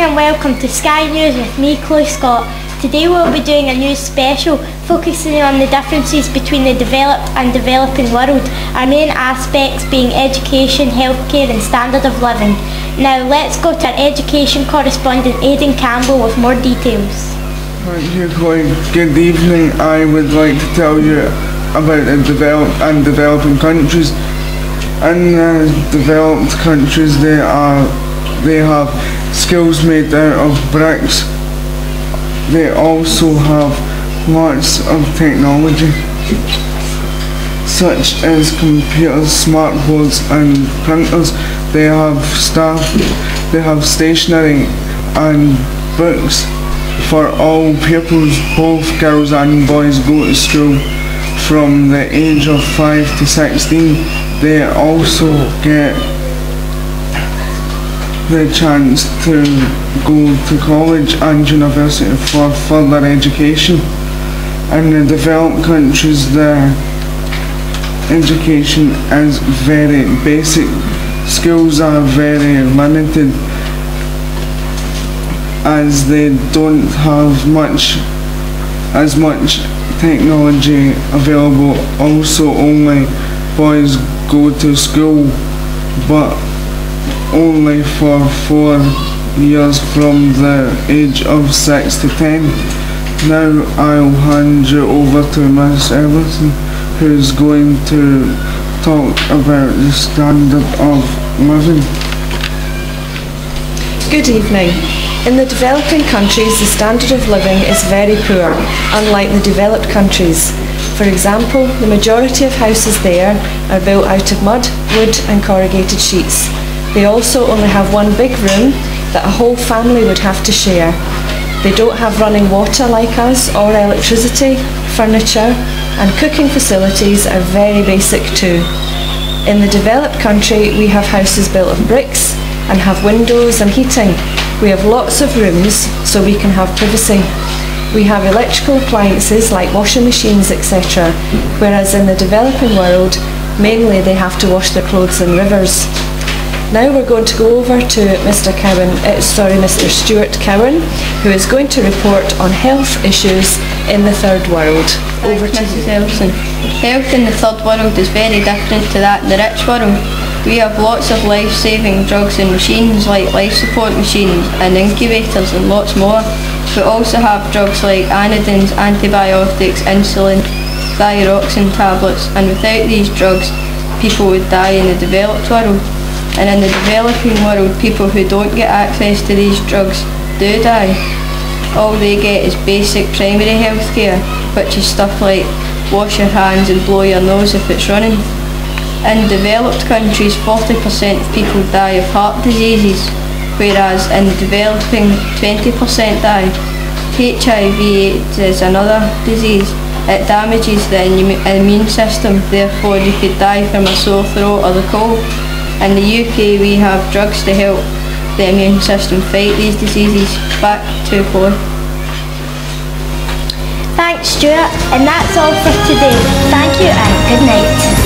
and welcome to Sky News with me, Chloe Scott. Today we'll be doing a news special focusing on the differences between the developed and developing world, our main aspects being education, healthcare and standard of living. Now let's go to our education correspondent Aidan Campbell with more details. Thank you, Chloe. Good evening. I would like to tell you about the developed and developing countries. In the developed countries they have schools made out of bricks. They also have lots of technology such as computers, smartboards and printers. They have stationery and books for all pupils. Both girls and boys go to school from the age of 5 to 16. They also get the chance to go to college and university for further education. In the developed countries, the education is very basic. Schools are very limited as they don't have as much technology available. Also, only boys go to school, but only for 4 years from the age of 6 to 10. Now I'll hand you over to Miss Everson, who's going to talk about the standard of living. Good evening. In the developing countries, the standard of living is very poor, unlike the developed countries. For example, the majority of houses there are built out of mud, wood and corrugated sheets. They also only have one big room that a whole family would have to share. They don't have running water like us, or electricity, furniture, and cooking facilities are very basic too. In the developed country, we have houses built of bricks and have windows and heating. We have lots of rooms so we can have privacy. We have electrical appliances like washing machines, etc., whereas in the developing world, mainly they have to wash their clothes in rivers. Now we're going to go over to Mr. Staurt Cowan, who is going to report on health issues in the third world. Over to Mrs. Elson. Health in the third world is very different to that in the rich world. We have lots of life-saving drugs and machines like life support machines and incubators and lots more. We also have drugs like anodynes, antibiotics, insulin, thyroxine tablets, and without these drugs people would die in the developed world. And in the developing world, people who don't get access to these drugs do die. All they get is basic primary health care, which is stuff like wash your hands and blow your nose if it's running. In developed countries, 40% of people die of heart diseases, whereas in the developing 20% die. HIV/AIDS is another disease. It damages the immune system, therefore you could die from a sore throat or the cold. In the UK we have drugs to help the immune system fight these diseases. Back to Chloe. Thanks Stuart, and that's all for today. Thank you and good night.